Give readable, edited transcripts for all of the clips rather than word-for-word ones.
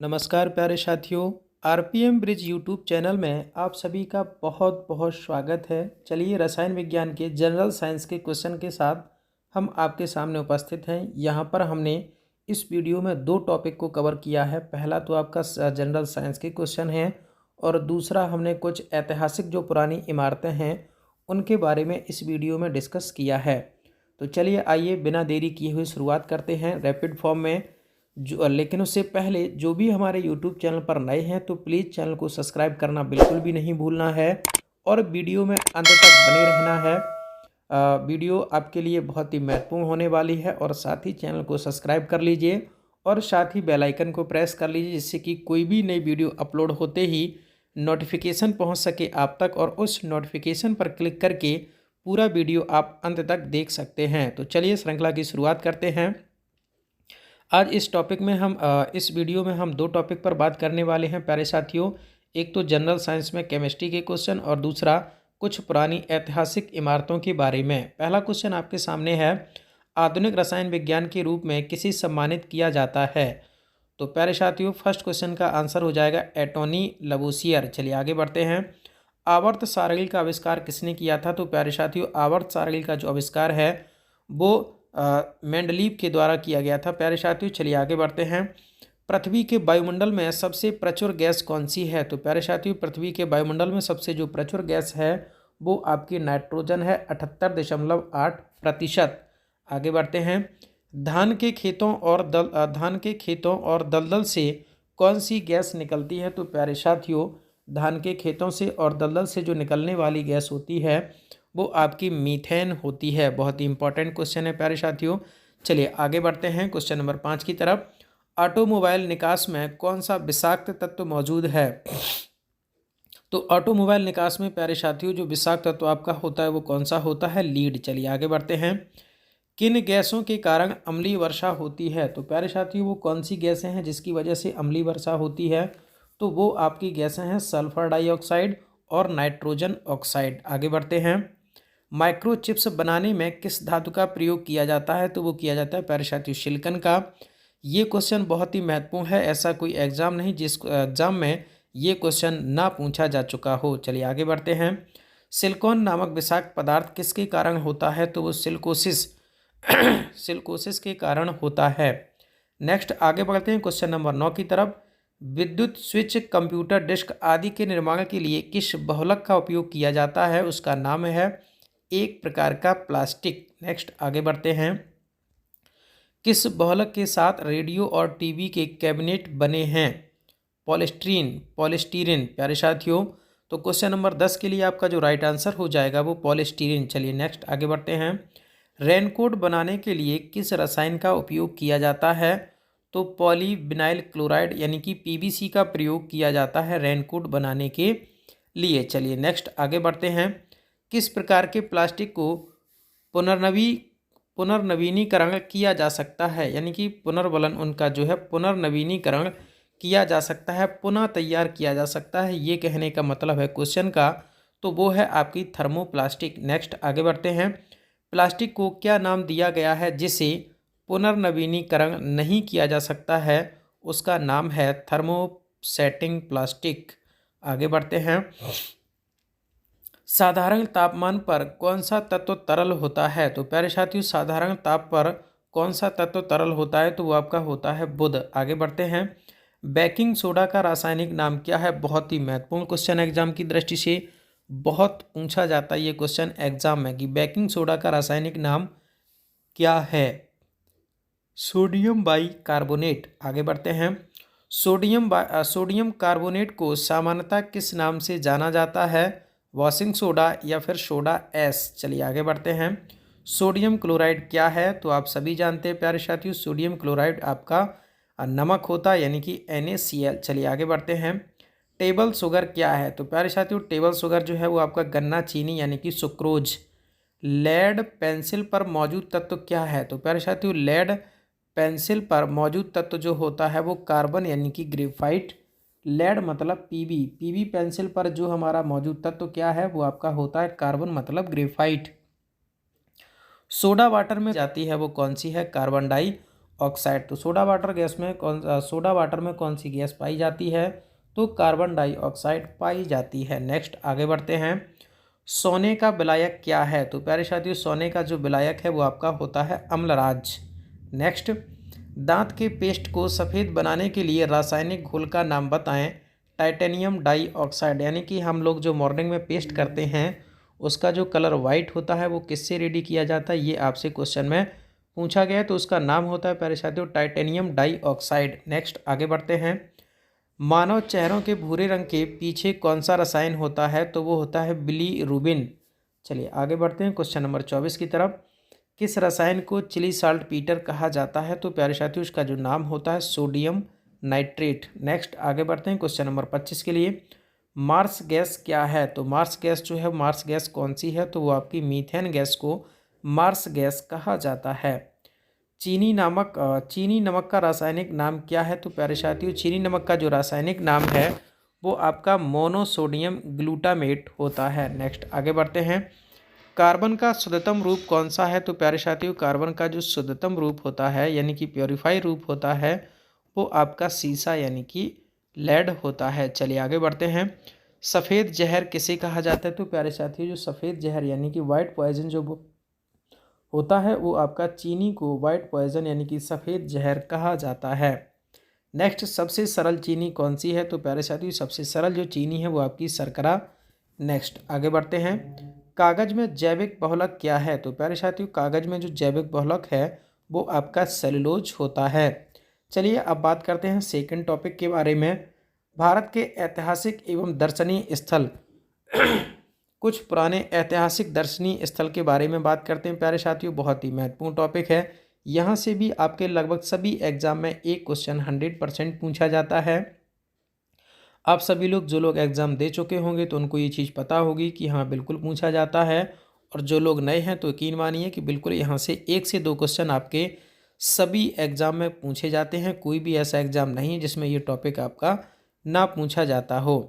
नमस्कार प्यारे साथियों। आरपीएम ब्रिज यूट्यूब चैनल में आप सभी का बहुत बहुत स्वागत है। चलिए रसायन विज्ञान के जनरल साइंस के क्वेश्चन के साथ हम आपके सामने उपस्थित हैं। यहाँ पर हमने इस वीडियो में दो टॉपिक को कवर किया है। पहला तो आपका जनरल साइंस के क्वेश्चन है और दूसरा हमने कुछ ऐतिहासिक जो पुरानी इमारतें हैं उनके बारे में इस वीडियो में डिस्कस किया है। तो चलिए आइए बिना देरी किए हुए शुरुआत करते हैं रैपिड फॉर्म में। लेकिन उससे पहले जो भी हमारे YouTube चैनल पर नए हैं तो प्लीज़ चैनल को सब्सक्राइब करना बिल्कुल भी नहीं भूलना है और वीडियो में अंत तक बने रहना है। वीडियो आपके लिए बहुत ही महत्वपूर्ण होने वाली है और साथ ही चैनल को सब्सक्राइब कर लीजिए और साथ ही बेल आइकन को प्रेस कर लीजिए, जिससे कि कोई भी नई वीडियो अपलोड होते ही नोटिफिकेशन पहुंच सके आप तक और उस नोटिफिकेशन पर क्लिक करके पूरा वीडियो आप अंत तक देख सकते हैं। तो चलिए श्रृंखला की शुरुआत करते हैं। आज इस टॉपिक में इस वीडियो में हम दो टॉपिक पर बात करने वाले हैं प्यारे साथियों। एक तो जनरल साइंस में केमिस्ट्री के क्वेश्चन और दूसरा कुछ पुरानी ऐतिहासिक इमारतों के बारे में। पहला क्वेश्चन आपके सामने है, आधुनिक रसायन विज्ञान के रूप में किसे सम्मानित किया जाता है? तो प्यारे साथियों फर्स्ट क्वेश्चन का आंसर हो जाएगा एंटोनी लवोसियर। चलिए आगे बढ़ते हैं। आवर्त सारणी का आविष्कार किसने किया था? तो प्यारे साथियों आवर्त सारणी का जो आविष्कार है वो मेंडलीव के द्वारा किया गया था। प्यारे साथियों चलिए आगे बढ़ते हैं। पृथ्वी के वायुमंडल में सबसे प्रचुर गैस कौन सी है? तो प्यारे साथियों पृथ्वी के वायुमंडल में सबसे जो प्रचुर गैस है वो आपकी नाइट्रोजन है, 78.8%। आगे बढ़ते हैं। धान के खेतों और दलदल से कौन सी गैस निकलती है? तो प्यारे साथियों धान के खेतों से और दलदल से जो निकलने वाली गैस होती है वो आपकी मीथेन होती है। बहुत ही इंपॉर्टेंट क्वेश्चन है प्यारे साथियों। चलिए आगे बढ़ते हैं क्वेश्चन नंबर 5 की तरफ। ऑटोमोबाइल निकास में कौन सा विषाक्त तत्व मौजूद है? तो ऑटोमोबाइल निकास में प्यारे साथियों जो विषाक्त तत्व आपका होता है वो कौन सा होता है? लीड। चलिए आगे बढ़ते हैं। किन गैसों के कारण अम्लीय वर्षा होती है? तो प्यारे साथियों वो कौन सी गैसें हैं जिसकी वजह से अम्लीय वर्षा होती है? तो वो आपकी गैसें हैं सल्फर डाइऑक्साइड और नाइट्रोजन ऑक्साइड। आगे बढ़ते हैं। माइक्रोचिप्स बनाने में किस धातु का प्रयोग किया जाता है? तो वो किया जाता है प्यारे साथियों सिलिकॉन का। ये क्वेश्चन बहुत ही महत्वपूर्ण है, ऐसा कोई एग्जाम नहीं जिस एग्जाम में ये क्वेश्चन ना पूछा जा चुका हो। चलिए आगे बढ़ते हैं। सिलिकॉन नामक विषाक्त पदार्थ किसके कारण होता है? तो वो सिलिकोसिस सिलिकोसिस के कारण होता है। नेक्स्ट आगे बढ़ते हैं क्वेश्चन नंबर 9 की तरफ। विद्युत स्विच, कंप्यूटर डिस्क आदि के निर्माण के लिए किस बहुलक का उपयोग किया जाता है? उसका नाम है एक प्रकार का प्लास्टिक। नेक्स्ट आगे बढ़ते हैं। किस बहुलक के साथ रेडियो और टीवी के कैबिनेट बने हैं? पॉलिस्टीरीन प्यारे साथियों। तो क्वेश्चन नंबर 10 के लिए आपका जो राइट आंसर हो जाएगा वो पॉलिस्टीरीन। चलिए नेक्स्ट आगे बढ़ते हैं। रेनकोट बनाने के लिए किस रसायन का उपयोग किया जाता है? तो पॉलीविनाइल क्लोराइड यानी कि पीवीसी का प्रयोग किया जाता है रेनकोट बनाने के लिए। चलिए नेक्स्ट आगे बढ़ते हैं। किस प्रकार के प्लास्टिक को पुनर्नवीनीकरण किया जा सकता है? यानी कि पुनर्वलन उनका जो है पुनर्नवीनीकरण किया जा सकता है, पुनः तैयार किया जा सकता है। ये कहने का मतलब है क्वेश्चन का, तो वो है आपकी थर्मोप्लास्टिक। नेक्स्ट आगे बढ़ते हैं। प्लास्टिक को क्या नाम दिया गया है जिसे पुनर्नवीनीकरण नहीं किया जा सकता है? उसका नाम है थर्मोसेटिंग प्लास्टिक। आगे बढ़ते हैं। साधारण तापमान पर कौन सा तत्व तरल होता है? तो प्यारे साथियों साधारण ताप पर कौन सा तत्व तरल होता है? तो वो आपका होता है बुध। आगे बढ़ते हैं। बेकिंग सोडा का रासायनिक नाम क्या है? बहुत ही महत्वपूर्ण क्वेश्चन एग्जाम की दृष्टि से बहुत पूछा जाता है ये क्वेश्चन एग्जाम में कि बेकिंग सोडा का रासायनिक नाम क्या है? Sodium by carbonate. आगे बढ़ते हैं। सोडियम कार्बोनेट को सामान्यतः किस नाम से जाना जाता है? वॉशिंग सोडा या फिर सोडा एस। चलिए आगे बढ़ते हैं। सोडियम क्लोराइड क्या है? तो आप सभी जानते हैं प्यारे साथियों सोडियम क्लोराइड आपका नमक होता है यानी कि NaCl। चलिए आगे बढ़ते हैं। टेबल शुगर क्या है? तो प्यारे साथियों टेबल शुगर जो है वो आपका गन्ना चीनी यानी कि सुक्रोज। लेड पेंसिल पर मौजूद तत्व क्या है? तो प्यारे साथियों लेड पेंसिल पर मौजूद तत्व जो होता है वो कार्बन यानी कि ग्रेफाइट। लेड मतलब पीबी पेंसिल पर जो हमारा मौजूद तत्व क्या है वो आपका होता है कार्बन मतलब ग्रेफाइट। सोडा वाटर में जाती है वो कौन सी है? Carbon dioxide. तो सोडा वाटर में कौन सी गैस पाई जाती है? तो कार्बन डाइऑक्साइड पाई जाती है। नेक्स्ट आगे बढ़ते हैं। सोने का विलायक क्या है? तो प्यारे साथियों, सोने का जो विलायक है वो आपका होता है अम्लराज। नेक्स्ट, दांत के पेस्ट को सफ़ेद बनाने के लिए रासायनिक घोल का नाम बताएं। टाइटेनियम डाइऑक्साइड, यानी कि हम लोग जो मॉर्निंग में पेस्ट करते हैं उसका जो कलर वाइट होता है वो किससे रेडी किया जाता है? ये आपसे क्वेश्चन में पूछा गया है। तो उसका नाम होता है प्यारे साथियों टाइटेनियम डाइऑक्साइड। नेक्स्ट आगे बढ़ते हैं। मानव चेहरों के भूरे रंग के पीछे कौन सा रसायन होता है? तो वो होता है बिलीरुबिन। चलिए आगे बढ़ते हैं क्वेश्चन नंबर 24 की तरफ। किस रसायन को चिली साल्ट पीटर कहा जाता है? तो प्यारे साथियों उसका जो नाम होता है सोडियम नाइट्रेट। नेक्स्ट आगे बढ़ते हैं क्वेश्चन नंबर 25 के लिए। मार्स गैस क्या है? तो मार्स गैस जो है, मार्स गैस कौन सी है? तो वो आपकी मीथेन गैस को मार्स गैस कहा जाता है। चीनी नमक का रासायनिक नाम क्या है? तो प्यारे साथियों चीनी नमक का जो रासायनिक नाम है वो आपका मोनोसोडियम ग्लूटामेट होता है। नेक्स्ट आगे बढ़ते हैं। कार्बन का शुद्धतम रूप कौन सा है? तो प्यारे साथियों कार्बन का जो शुद्धतम रूप होता है यानी कि प्योरीफाई रूप होता है वो आपका सीसा यानी कि लेड होता है। चलिए आगे बढ़ते हैं। सफ़ेद जहर किसे कहा जाता है? तो प्यारे साथियों जो सफ़ेद जहर यानी कि वाइट पॉइजन जो होता है वो आपका चीनी को वाइट पॉइजन यानी कि सफ़ेद जहर कहा जाता है। नेक्स्ट, सबसे सरल चीनी कौन सी है? तो प्यारे साथियों सबसे सरल जो चीनी है वो आपकी शर्करा। नेक्स्ट आगे बढ़ते हैं। कागज में जैविक बहुलक क्या है? तो प्यारे साथियों कागज में जो जैविक बहुलक है वो आपका सेलुलोज होता है। चलिए अब बात करते हैं सेकंड टॉपिक के बारे में। भारत के ऐतिहासिक एवं दर्शनीय स्थल कुछ पुराने ऐतिहासिक दर्शनीय स्थल के बारे में बात करते हैं प्यारे साथियों। बहुत ही महत्वपूर्ण टॉपिक है। यहाँ से भी आपके लगभग सभी एग्जाम में एक क्वेश्चन 100% पूछा जाता है। आप सभी लोग जो लोग एग्ज़ाम दे चुके होंगे तो उनको ये चीज़ पता होगी कि हाँ बिल्कुल पूछा जाता है, और जो लोग नए हैं तो यकीन मानिए कि बिल्कुल यहाँ से 1 से 2 क्वेश्चन आपके सभी एग्ज़ाम में पूछे जाते हैं। कोई भी ऐसा एग्ज़ाम नहीं है जिसमें ये टॉपिक आपका ना पूछा जाता हो।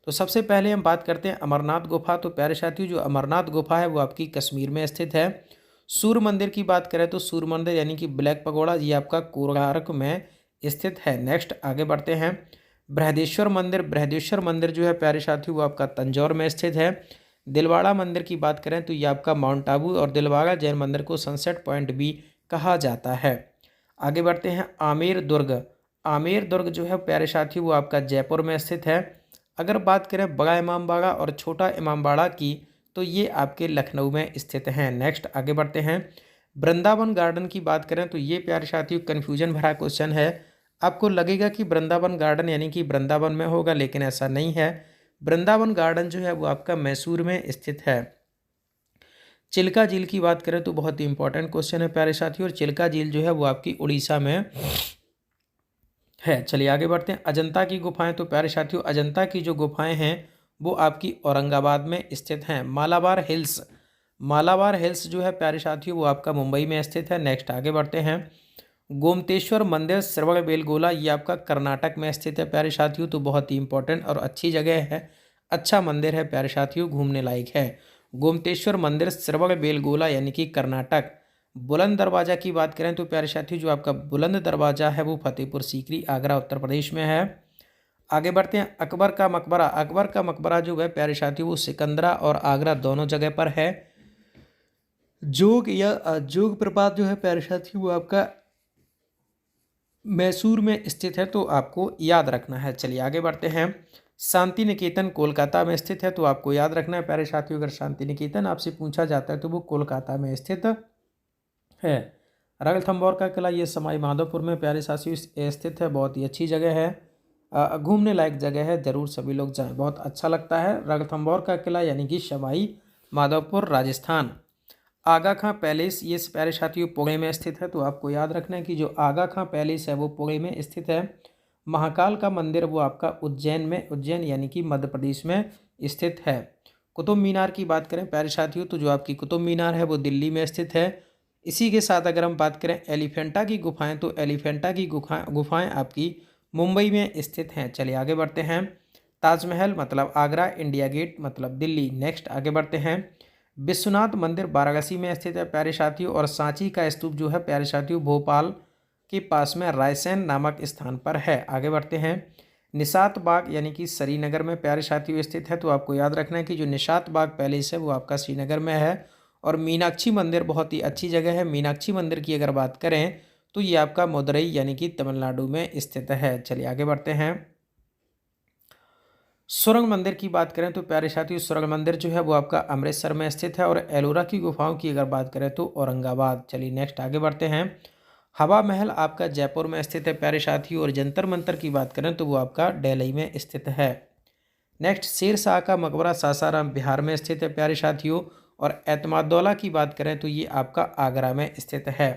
तो सबसे पहले हम बात करते हैं अमरनाथ गुफा। तो प्यारे साथियों जो अमरनाथ गुफा है वो आपकी कश्मीर में स्थित है। सूर्य मंदिर की बात करें तो सूर्य मंदिर यानी कि ब्लैक पगोड़ा ये आपका कोणार्क में स्थित है। नेक्स्ट आगे बढ़ते हैं। बृहदेश्वर मंदिर जो है प्यारे साथियों वो आपका तंजौर में स्थित है। दिलवाड़ा मंदिर की बात करें तो ये आपका माउंट आबू और दिलवाड़ा जैन मंदिर को सनसेट पॉइंट भी कहा जाता है। आगे बढ़ते हैं। आमेर दुर्ग जो है प्यारे साथियों वो आपका जयपुर में स्थित है। अगर बात करें बड़ा इमामबाड़ा और छोटा इमामबाड़ा की तो ये आपके लखनऊ में स्थित हैं। नेक्स्ट आगे बढ़ते हैं। वृंदावन गार्डन की बात करें तो ये प्यारे साथियों कन्फ्यूजन भरा क्वेश्चन है। आपको लगेगा कि वृंदावन गार्डन यानी कि वृंदावन में होगा, लेकिन ऐसा नहीं है। वृंदावन गार्डन जो है वो आपका मैसूर में स्थित है। चिल्का झील की बात करें तो बहुत ही इंपॉर्टेंट क्वेश्चन है प्यारे साथियों, और चिल्का झील जो है वो आपकी उड़ीसा में है। चलिए आगे बढ़ते हैं। अजंता की गुफाएं। तो प्यारे साथियों अजंता की जो गुफाएं हैं वो आपकी औरंगाबाद में स्थित हैं। मालाबार हिल्स जो है प्यारे साथियों वो आपका मुंबई में स्थित है। नेक्स्ट आगे बढ़ते हैं। गोमतेश्वर मंदिर श्रवणबेलगोला ये आपका कर्नाटक में स्थित है प्यारे साथियों। तो बहुत ही इंपॉर्टेंट और अच्छी जगह है, अच्छा मंदिर है प्यारे साथियों, घूमने लायक है। गोमतेश्वर मंदिर श्रवणबेलगोला यानी कि कर्नाटक। बुलंद दरवाज़ा की बात करें तो प्यारे साथियों जो आपका बुलंद दरवाज़ा है वो फतेहपुर सीकरी आगरा उत्तर प्रदेश में है। आगे बढ़ते हैं। अकबर का मकबरा जो है प्यारे साथियों वो सिकंदरा और आगरा दोनों जगह पर है। जोग प्रपात जो है प्यारे साथियों वो आपका मैसूर में स्थित है, तो आपको याद रखना है। चलिए आगे बढ़ते हैं। शांति निकेतन कोलकाता में स्थित है, तो आपको याद रखना है प्यारे साथियों अगर शांति निकेतन आपसे पूछा जाता है तो वो कोलकाता में स्थित है। रणथंभौर का किला ये सवाई माधोपुर में प्यारे साथियों स्थित है। बहुत ही अच्छी जगह है, घूमने लायक जगह है, ज़रूर सभी लोग जाएं, बहुत अच्छा लगता है। रणथंभौर का किला यानी कि सवाई माधोपुर राजस्थान। आगा खां पैलेस ये प्यारे साथियों पुणे में स्थित है, तो आपको याद रखना है कि जो आगा खां पैलेस है वो पुणे में स्थित है। महाकाल का मंदिर वो आपका उज्जैन यानी कि मध्य प्रदेश में स्थित है। कुतुब मीनार की बात करें प्यारे साथियों तो जो आपकी कुतुब मीनार है वो दिल्ली में स्थित है। इसी के साथ अगर हम बात करें एलिफेंटा की गुफाएं तो एलिफेंटा की गुफाएं आपकी मुंबई में स्थित हैं। चलिए आगे बढ़ते हैं। ताजमहल मतलब आगरा, इंडिया गेट मतलब दिल्ली। नेक्स्ट आगे बढ़ते हैं। विश्वनाथ मंदिर वाराणसी में स्थित है प्यारे साथियों, और सांची का स्तूप जो है प्यारे साथियों भोपाल के पास में रायसेन नामक स्थान पर है। आगे बढ़ते हैं। निशात बाग यानी कि श्रीनगर में प्यारे साथियों स्थित है। तो आपको याद रखना है कि जो निशात बाग पैलेस है वो आपका श्रीनगर में है। और मीनाक्षी मंदिर बहुत ही अच्छी जगह है। मीनाक्षी मंदिर की अगर बात करें तो ये आपका मदुरई यानी कि तमिलनाडु में स्थित है। चलिए आगे बढ़ते हैं। सुरंग मंदिर की बात करें तो प्यारे साथियों सुरंग मंदिर जो है वो आपका अमृतसर में स्थित है। और एलोरा की गुफाओं की अगर बात करें तो औरंगाबाद। चलिए नेक्स्ट आगे बढ़ते हैं। हवा महल आपका जयपुर में स्थित है प्यारे साथियों। और जंतर मंतर की बात करें तो वो आपका दिल्ली में स्थित है। नेक्स्ट शेर शाह का मकबरा सासाराम बिहार में स्थित है प्यारे साथियों। और एतमादौला की बात करें तो ये आपका आगरा में स्थित है।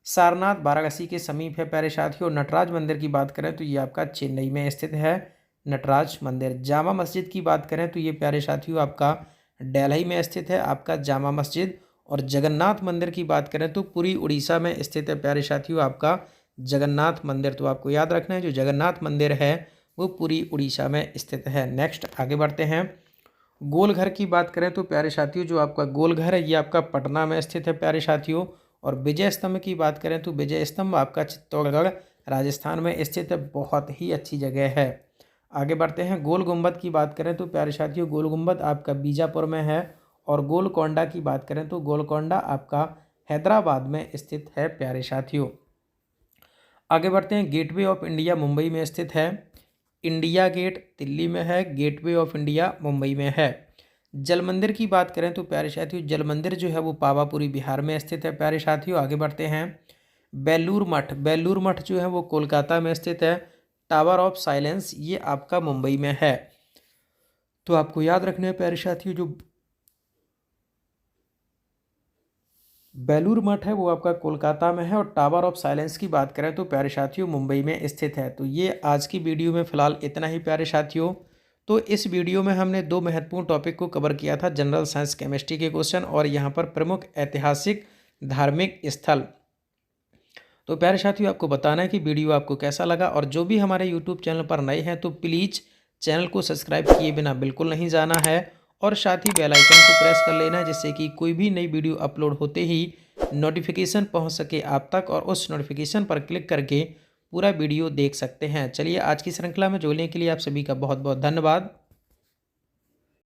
सारनाथ वाराणसी के समीप है प्यारे साथियों। नटराज मंदिर की बात करें तो ये आपका चेन्नई में स्थित है। नटराज मंदिर। जामा मस्जिद की बात करें तो ये प्यारे साथियों आपका दिल्ली में स्थित है आपका जामा मस्जिद। और जगन्नाथ मंदिर की बात करें तो पूरी उड़ीसा में स्थित है प्यारे साथियों आपका जगन्नाथ मंदिर। तो आपको याद रखना है जो जगन्नाथ मंदिर है वो पूरी उड़ीसा में स्थित है। नेक्स्ट आगे बढ़ते हैं। गोलघर की बात करें तो प्यारे साथियों जो आपका गोलघर है ये आपका पटना में स्थित है प्यारे साथियों। और विजय स्तंभ की बात करें तो विजय स्तंभ आपका चित्तौड़गढ़ राजस्थान में स्थित है। बहुत ही अच्छी जगह है। आगे बढ़ते हैं। गोल गुंबद की बात करें तो प्यारे साथियों गोल गुंबद आपका बीजापुर में है। और गोलकोंडा की बात करें तो गोलकोंडा आपका हैदराबाद में स्थित है प्यारे साथियों। आगे बढ़ते हैं। गेटवे ऑफ इंडिया मुंबई में स्थित है। इंडिया गेट दिल्ली में है। गेटवे ऑफ इंडिया मुंबई में है। जल मंदिर की बात करें तो प्यारे साथियों जल मंदिर जो है वो पावापुरी बिहार में स्थित है प्यारे साथियों। आगे बढ़ते हैं। बेलूर मठ। बेलूर मठ जो है वो कोलकाता में स्थित है। टावर ऑफ साइलेंस ये आपका मुंबई में है। तो आपको याद रखना है प्यारे साथियों जो बेलूर मठ है वो आपका कोलकाता में है। और टावर ऑफ साइलेंस की बात करें तो प्यारे साथियों मुंबई में स्थित है। तो ये आज की वीडियो में फ़िलहाल इतना ही प्यारे साथियों। तो इस वीडियो में हमने दो महत्वपूर्ण टॉपिक को कवर किया था। जनरल साइंस केमिस्ट्री के क्वेश्चन और यहाँ पर प्रमुख ऐतिहासिक धार्मिक स्थल। तो प्यारे साथियों आपको बताना है कि वीडियो आपको कैसा लगा। और जो भी हमारे यूट्यूब चैनल पर नए हैं तो प्लीज़ चैनल को सब्सक्राइब किए बिना बिल्कुल नहीं जाना है। और साथ ही बेल आइकन को प्रेस कर लेना है जिससे कि कोई भी नई वीडियो अपलोड होते ही नोटिफिकेशन पहुंच सके आप तक। और उस नोटिफिकेशन पर क्लिक करके पूरा वीडियो देख सकते हैं। चलिए आज की श्रृंखला में जुड़ने के लिए आप सभी का बहुत बहुत धन्यवाद।